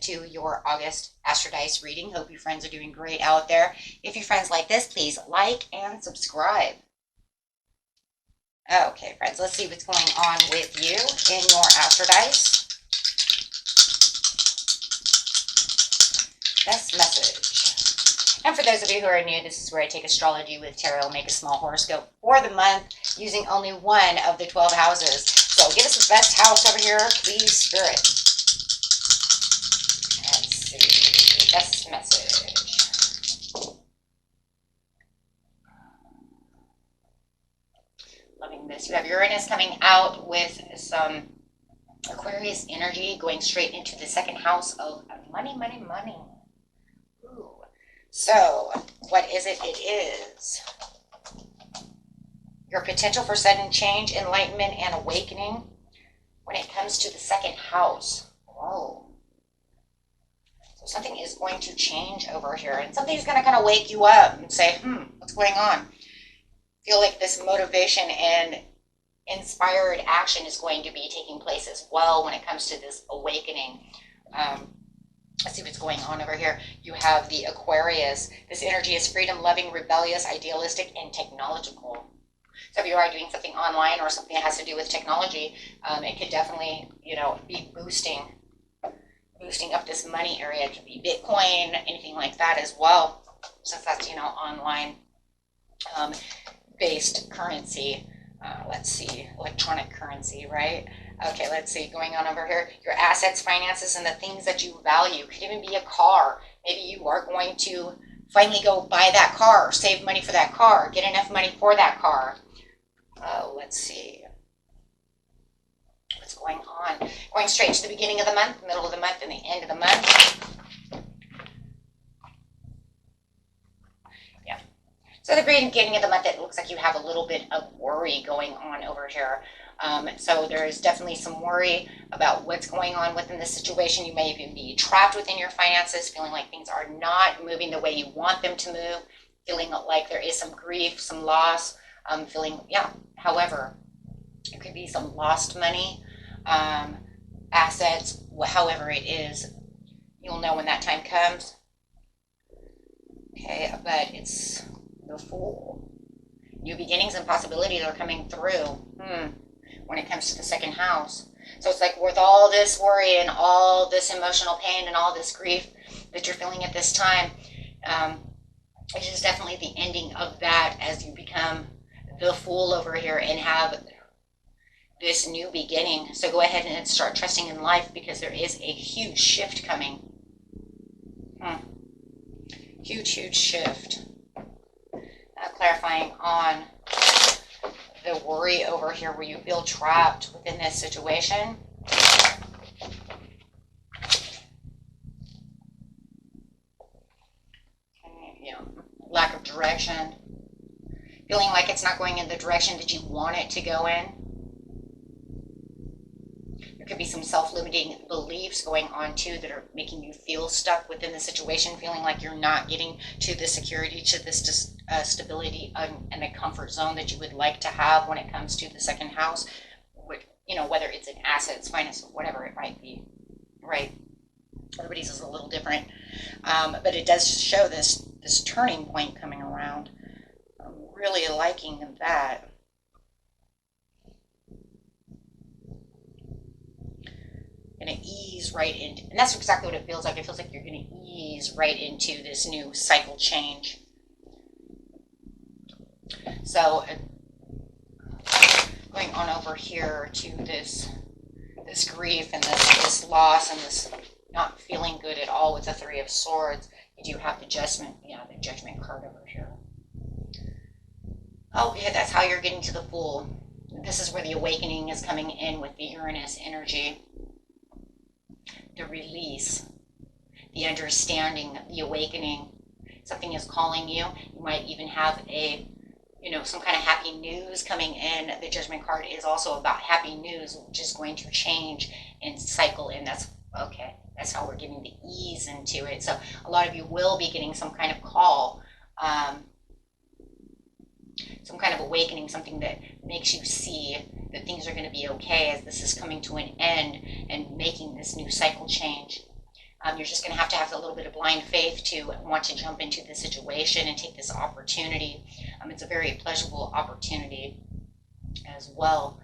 to your August Astro Dice reading. Hope you friends are doing great out there. If you friends like this, please like and subscribe. Okay, friends, let's see what's going on with you in your Astro Dice. Best message. And for those of you who are new, this is where I take astrology with tarot, make a small horoscope for the month using only one of the 12 houses. So give us the best house over here, please, Spirit. Let's see. Best message. Loving this. You have Uranus coming out with some Aquarius energy going straight into the second house of money, money, money. Ooh. So, what is it? It is your potential for sudden change, enlightenment, and awakening when it comes to the second house. Whoa. So something is going to change over here, and something's going to kind of wake you up and say, what's going on? Feel like this motivation and inspired action is going to be taking place as well when it comes to this awakening. Let's see what's going on over here. You have the Aquarius. This energy is freedom, loving, rebellious, idealistic, and technological. So if you are doing something online or something that has to do with technology, it could definitely, be boosting up this money area. It could be Bitcoin, anything like that as well, since that's, online based currency. Let's see, electronic currency, right? Okay, let's see, going on over here. Your assets, finances, and the things that you value. Could even be a car. Maybe you are going to finally go buy that car, save money for that car, get enough money for that car. Let's see. What's going on? Going straight to the beginning of the month, middle of the month, and the end of the month. Yeah. So the beginning of the month, it looks like you have a little bit of worry going on over here. So there's definitely some worry about what's going on within the situation. You may even be trapped within your finances, feeling like things are not moving the way you want them to move, feeling like there is some grief, some loss, however, it could be some lost money, assets, however it is. You'll know when that time comes. Okay, but it's the Fool. New beginnings and possibilities are coming through when it comes to the second house. So it's like with all this worry and all this emotional pain and all this grief that you're feeling at this time, it is definitely the ending of that as you become the Fool over here and have this new beginning. So go ahead and start trusting in life because there is a huge shift coming. Huge shift. Clarifying on the worry over here where you feel trapped within this situation. Lack of direction. Feeling like it's not going in the direction that you want it to go in. There could be some self-limiting beliefs going on too that are making you feel stuck within the situation, feeling like you're not getting to the security, to this stability and the comfort zone that you would like to have when it comes to the second house, whether it's in assets, finance, whatever it might be, right? Everybody's is a little different, but it does show this turning point coming around. I'm really liking that. Going to ease right into, and that's exactly what it feels like. It feels like you're going to ease right into this new cycle change. So going on over here to this grief and this loss and this not feeling good at all with the Three of Swords, you do have the Judgment, the Judgment card over here. Okay, that's how you're getting to the Fool. This is where the awakening is coming in with the Uranus energy. The release, the understanding, the awakening. Something is calling you. You might even have some kind of happy news coming in. The Judgment card is also about happy news, which is going to change and cycle in. That's okay. That's how we're getting the ease into it. So a lot of you will be getting some kind of call, some kind of awakening, something that makes you see that things are going to be okay as this is coming to an end and making this new cycle change. You're just going to have a little bit of blind faith to want to jump into the situation and take this opportunity. It's a very pleasurable opportunity as well.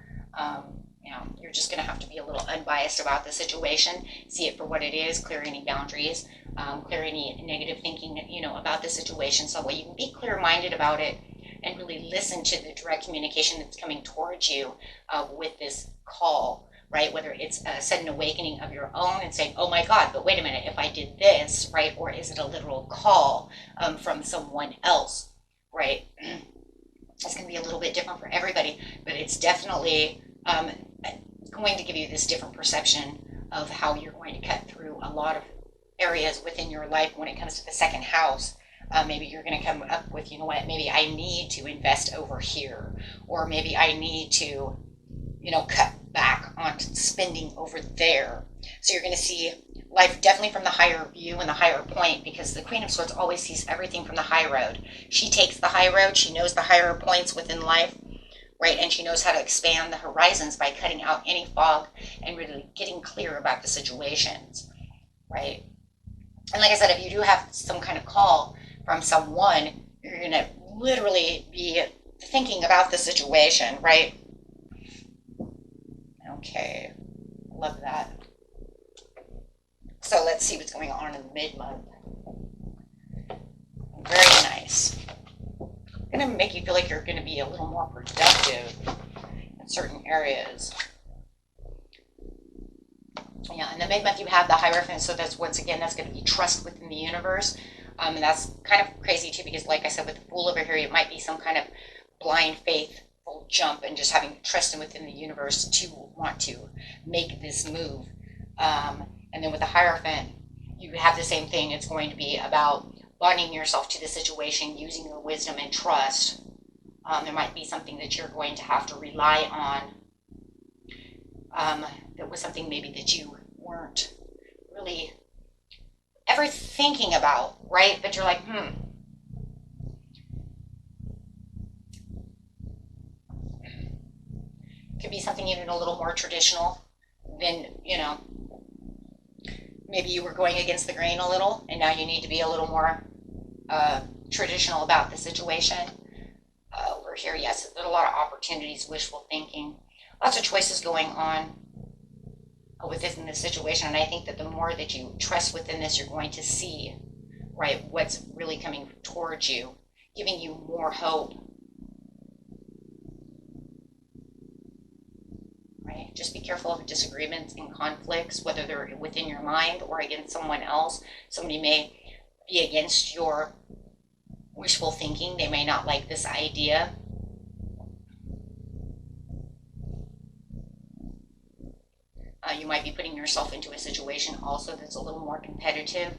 You know, you're just going to have to be a little unbiased about the situation, see it for what it is, clear any boundaries, clear any negative thinking, you know, about the situation, so that way you can be clear-minded about it and really listen to the direct communication that's coming towards you with this call, right? Whether it's a sudden awakening of your own and saying, oh my God, but wait a minute, if I did this, right? Or is it a literal call from someone else, right? It's going to be a little bit different for everybody, but it's definitely going to give you this different perception of how you're going to cut through a lot of areas within your life when it comes to the second house. Maybe you're going to come up with, you know what, maybe I need to invest over here, or maybe I need to, you know, cut back on spending over there. So you're going to see life definitely from the higher view and the higher point, because the Queen of Swords always sees everything from the high road. She takes the high road. She knows the higher points within life, right? And she knows how to expand the horizons by cutting out any fog and really getting clear about the situations, right? And like I said, if you do have some kind of call from someone, you're going to literally be thinking about the situation, right? Okay, love that. So let's see what's going on in the mid-month. Very nice. Going to make you feel like you're going to be a little more productive in certain areas. Yeah, in the mid-month you have the Hierophant, so that's, once again, that's going to be trust within the universe. And that's kind of crazy too, because like I said, with the Fool over here, it might be some kind of blind faithful jump and just having trust within the universe to want to make this move. And then with the Hierophant, you have the same thing. It's going to be about bonding yourself to the situation, using your wisdom and trust. There might be something that you're going to have to rely on. That was something maybe that you weren't really ever thinking about, right? But you're like, Could be something even a little more traditional than, you know, maybe you were going against the grain a little, and now you need to be a little more traditional about the situation. Over here, yes, there's a lot of opportunities, wishful thinking, lots of choices going on within this situation. And I think that the more that you trust within this, you're going to see, right, what's really coming towards you, giving you more hope. Right? Just be careful of disagreements and conflicts, whether they're within your mind or against someone else. Somebody may be against your wishful thinking. They may not like this idea. You might be putting yourself into a situation also that's a little more competitive.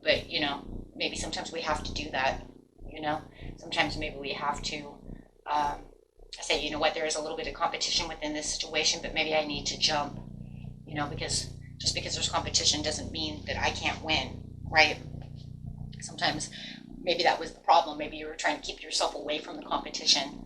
But, you know, maybe sometimes we have to do that, you know. Sometimes maybe we have to say, you know what, there is a little bit of competition within this situation, but maybe I need to jump, you know, because just because there's competition doesn't mean that I can't win, right? Sometimes maybe that was the problem. Maybe you were trying to keep yourself away from the competition.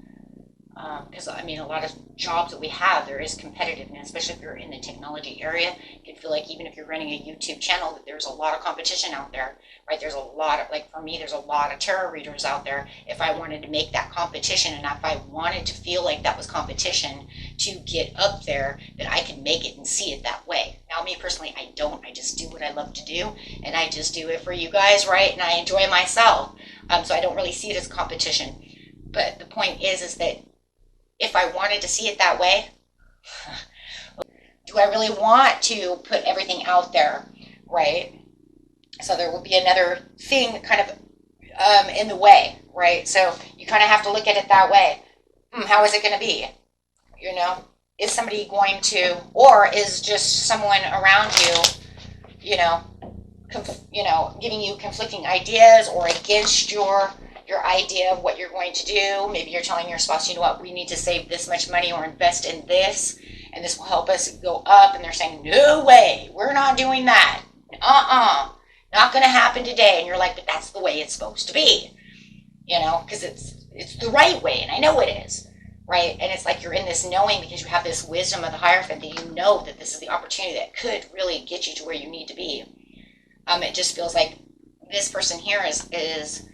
Because, I mean, a lot of jobs that we have, there is competitiveness, especially if you're in the technology area. You can feel like even if you're running a YouTube channel, that there's a lot of competition out there, right? There's a lot of, like for me, there's a lot of tarot readers out there. If I wanted to make that competition, and if I wanted to feel like that was competition to get up there, that I could make it and see it that way. Now, me personally, I don't. I just do what I love to do, and I just do it for you guys, right? And I enjoy myself. So I don't really see it as competition. But the point is that if I wanted to see it that way, do I really want to put everything out there, right? So there will be another thing kind of in the way, right? So you kind of have to look at it that way. How is it going to be? You know, is somebody going to, or is just someone around you, you know, giving you conflicting ideas or against your idea of what you're going to do? Maybe you're telling your spouse, you know what, we need to save this much money or invest in this, and this will help us go up. And they're saying, no way, we're not doing that. Not going to happen today. And you're like, but that's the way it's supposed to be, you know, because it's the right way, and I know it is, right? And it's like you're in this knowing because you have this wisdom of the Hierophant that you know that this is the opportunity that could really get you to where you need to be. It just feels like this person here is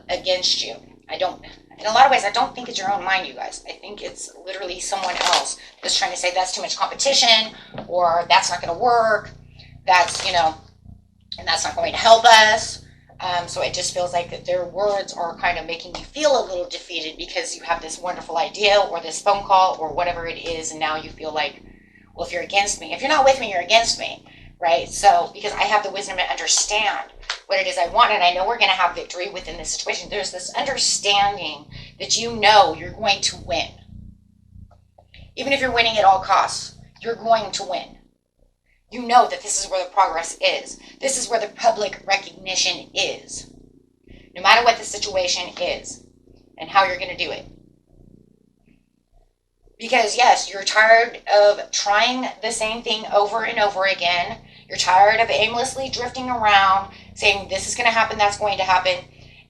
against you. In a lot of ways, I don't think it's your own mind, you guys. I think it's literally someone else that's trying to say that's too much competition, or that's not going to work, that's, and that's not going to help us. So it just feels like their words are kind of making you feel a little defeated because you have this wonderful idea or this phone call or whatever it is, and now you feel like, well, if you're against me, if you're not with me, you're against me, right? So because I have the wisdom to understand what it is I want, and I know we're going to have victory within this situation. There's this understanding that you're going to win. Even if you're winning at all costs, you're going to win. You know that this is where the progress is. This is where the public recognition is. No matter what the situation is and how you're going to do it. Because yes, you're tired of trying the same thing over and over again. You're tired of aimlessly drifting around saying this is going to happen, that's going to happen,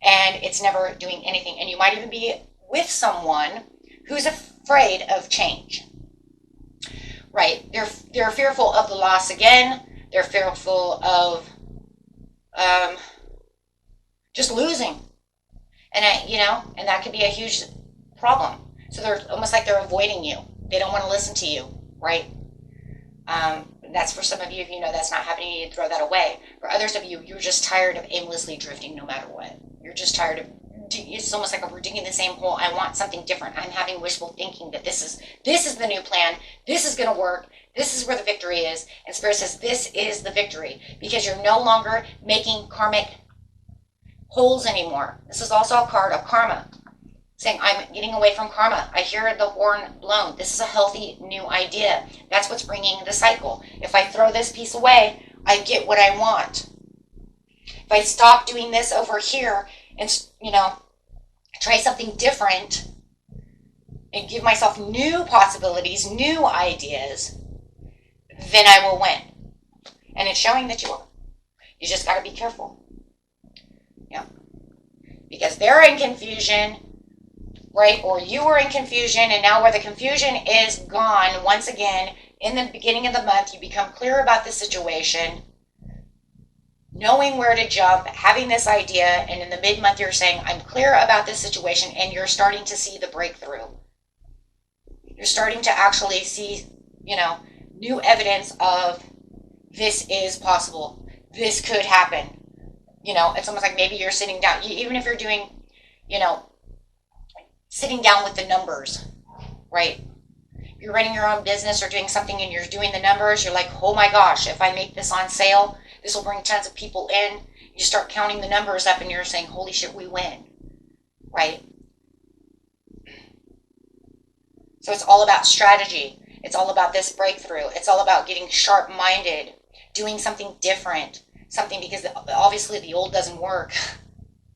and it's never doing anything. And you might even be with someone who's afraid of change. Right? They're fearful of the loss again. They're fearful of just losing. And and that could be a huge problem. So they're almost like they're avoiding you. They don't want to listen to you, right? That's for some of you, if that's not happening, you throw that away. For others of you, you're just tired of aimlessly drifting no matter what. You're just tired of, it's almost like we're digging the same hole. I want something different. I'm having wishful thinking that this is the new plan. This is going to work. This is where the victory is. And Spirit says this is the victory because you're no longer making karmic holes anymore. This is also a card of karma. Saying, I'm getting away from karma. I hear the horn blown. This is a healthy new idea. That's what's bringing the cycle. If I throw this piece away, I get what I want. If I stop doing this over here and, try something different and give myself new possibilities, new ideas, then I will win. And it's showing that you are. You just got to be careful. Yeah. Because they're in confusion, right? Or you were in confusion, and now where the confusion is gone, once again, in the beginning of the month, you become clear about the situation, knowing where to jump, having this idea, and in the mid-month you're saying, I'm clear about this situation, and you're starting to see the breakthrough. You're starting to actually see, new evidence of this is possible. This could happen. It's almost like maybe you're sitting down, even if you're doing, sitting down with the numbers, right? You're running your own business or doing something and you're doing the numbers. You're like, oh my gosh, if I make this on sale, this will bring tons of people in. You start counting the numbers up and you're saying, holy shit, we win, right? So it's all about strategy. It's all about this breakthrough. It's all about getting sharp-minded, doing something different, because obviously the old doesn't work,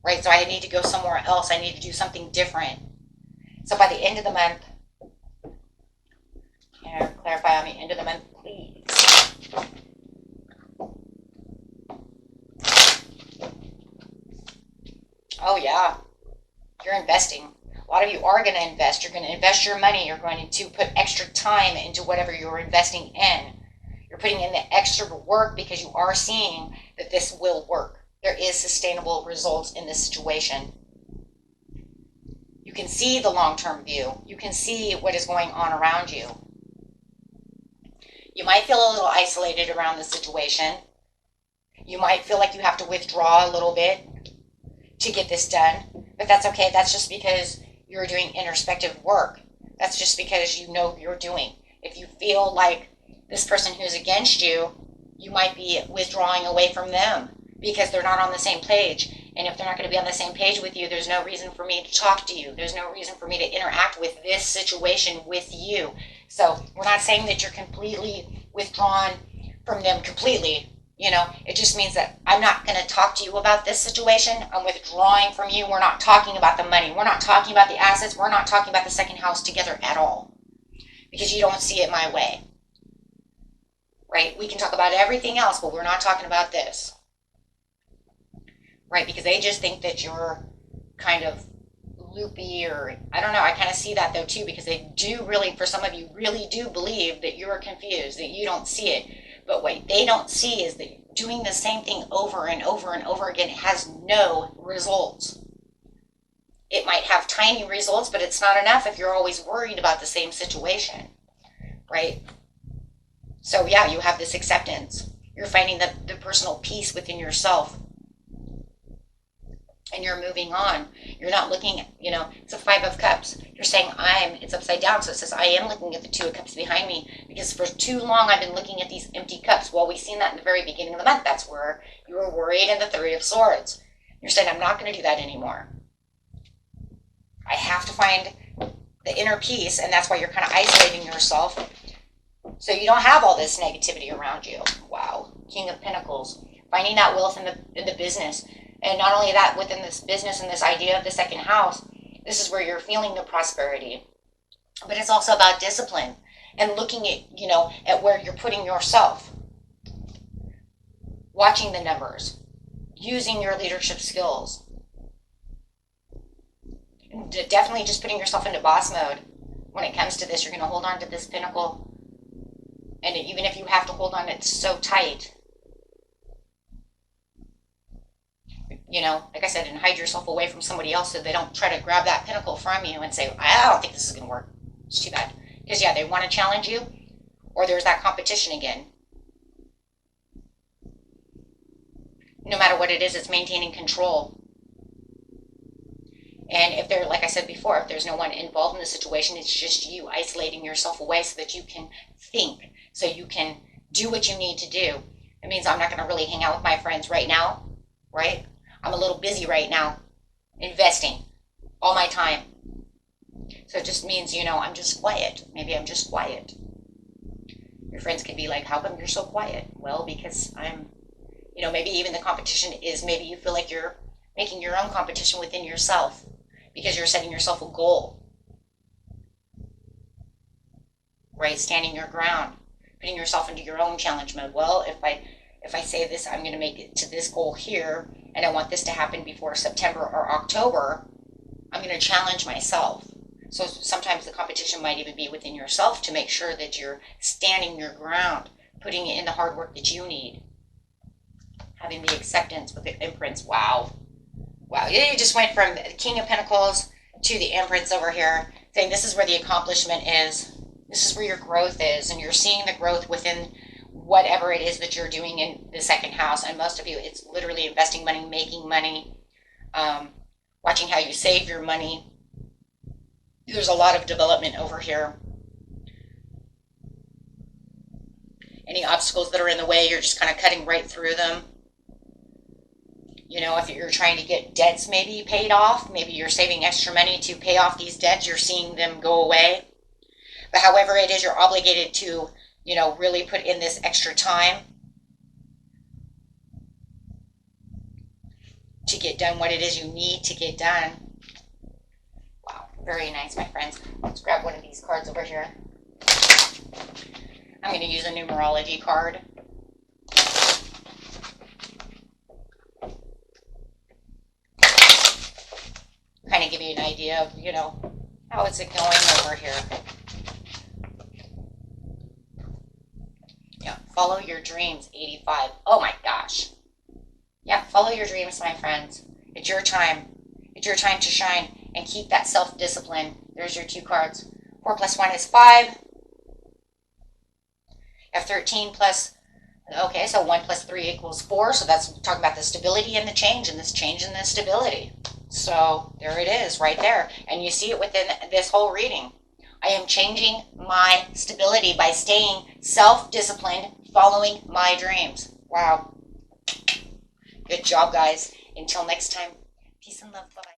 right? So I need to go somewhere else. I need to do something different. So by the end of the month, can you clarify on the end of the month, please? Oh, yeah. You're investing. A lot of you are going to invest. You're going to invest your money. You're going to put extra time into whatever you're investing in. You're putting in the extra work because you are seeing that this will work. There is sustainable results in this situation. You can see the long-term view. You can see what is going on around you. You might feel a little isolated around the situation. You might feel like you have to withdraw a little bit to get this done, but that's okay. That's just because you're doing introspective work. That's just because you know you're doing. If you feel like this person who's against you, you might be withdrawing away from them because they're not on the same page. And if they're not going to be on the same page with you, there's no reason for me to talk to you. There's no reason for me to interact with this situation with you. So we're not saying that you're completely withdrawn from them completely. It just means that I'm not going to talk to you about this situation. I'm withdrawing from you. We're not talking about the money. We're not talking about the assets. We're not talking about the second house together at all because you don't see it my way. Right? We can talk about everything else, but we're not talking about this. Right? Because they just think that you're kind of loopy or, I don't know, I kind of see that though too, because they do really, for some of you, really do believe that you're confused, that you don't see it. But what they don't see is the doing the same thing over and over and over again has no results. It might have tiny results, but it's not enough if you're always worried about the same situation, right? So yeah, you have this acceptance. You're finding the personal peace within yourself. And you're moving on. You're not looking at, it's a 5 of Cups. You're saying it's upside down. So it says, I am looking at the 2 of Cups behind me because for too long I've been looking at these empty cups. Well, we've seen that in the very beginning of the month. That's where you were worried in the 3 of Swords. You're saying, I'm not going to do that anymore. I have to find the inner peace, and that's why you're kind of isolating yourself so you don't have all this negativity around you. Wow. King of Pentacles. Finding that wealth in the business. And not only that, within this business and this idea of the second house, this is where you're feeling the prosperity. But it's also about discipline and looking at, at where you're putting yourself. Watching the numbers. Using your leadership skills. And definitely just putting yourself into boss mode. When it comes to this, you're going to hold on to this pentacle. And even if you have to hold on, it's so tight. Like I said, and hide yourself away from somebody else so they don't try to grab that pinnacle from you and say, I don't think this is going to work. It's too bad. Because, yeah, they want to challenge you, or there's that competition again. No matter what it is, it's maintaining control. And if there, like I said before, if there's no one involved in the situation, it's just you isolating yourself away so that you can think, so you can do what you need to do. It means I'm not going to really hang out with my friends right now, right? I'm a little busy right now, investing all my time. So it just means, I'm just quiet. Maybe I'm just quiet. Your friends can be like, how come you're so quiet? Well, because I'm, maybe even the competition is maybe you feel like you're making your own competition within yourself because you're setting yourself a goal. Right? Standing your ground, putting yourself into your own challenge mode. Well, if I say this, I'm going to make it to this goal here, and I want this to happen before September or October, I'm going to challenge myself. So sometimes the competition might even be within yourself to make sure that you're standing your ground, putting in the hard work that you need. Having the acceptance with the Empress. Wow. Wow. You just went from the King of Pentacles to the Empress over here, saying this is where the accomplishment is. This is where your growth is, and you're seeing the growth within whatever it is that you're doing in the second house. And most of you, it's literally investing money, making money, watching how you save your money. There's a lot of development over here. Any obstacles that are in the way, you're just kind of cutting right through them. If you're trying to get debts maybe paid off, maybe you're saving extra money to pay off these debts, you're seeing them go away. But however it is, you're obligated to really put in this extra time to get done what it is you need to get done. Wow, very nice, my friends. Let's grab one of these cards over here. I'm going to use a numerology card. Kind of give you an idea of, how is it going over here. Yeah, follow your dreams, 85. Oh my gosh. Yeah, follow your dreams, my friends. It's your time. It's your time to shine and keep that self-discipline. There's your 2 cards. 4 plus 1 is 5. You have 13 plus, okay, so 1 plus 3 equals 4. So that's talking about the stability and the change, and this change and the stability. So there it is right there. And you see it within this whole reading. I am changing my stability by staying self-disciplined, following my dreams. Wow. Good job, guys. Until next time, peace and love. Bye-bye.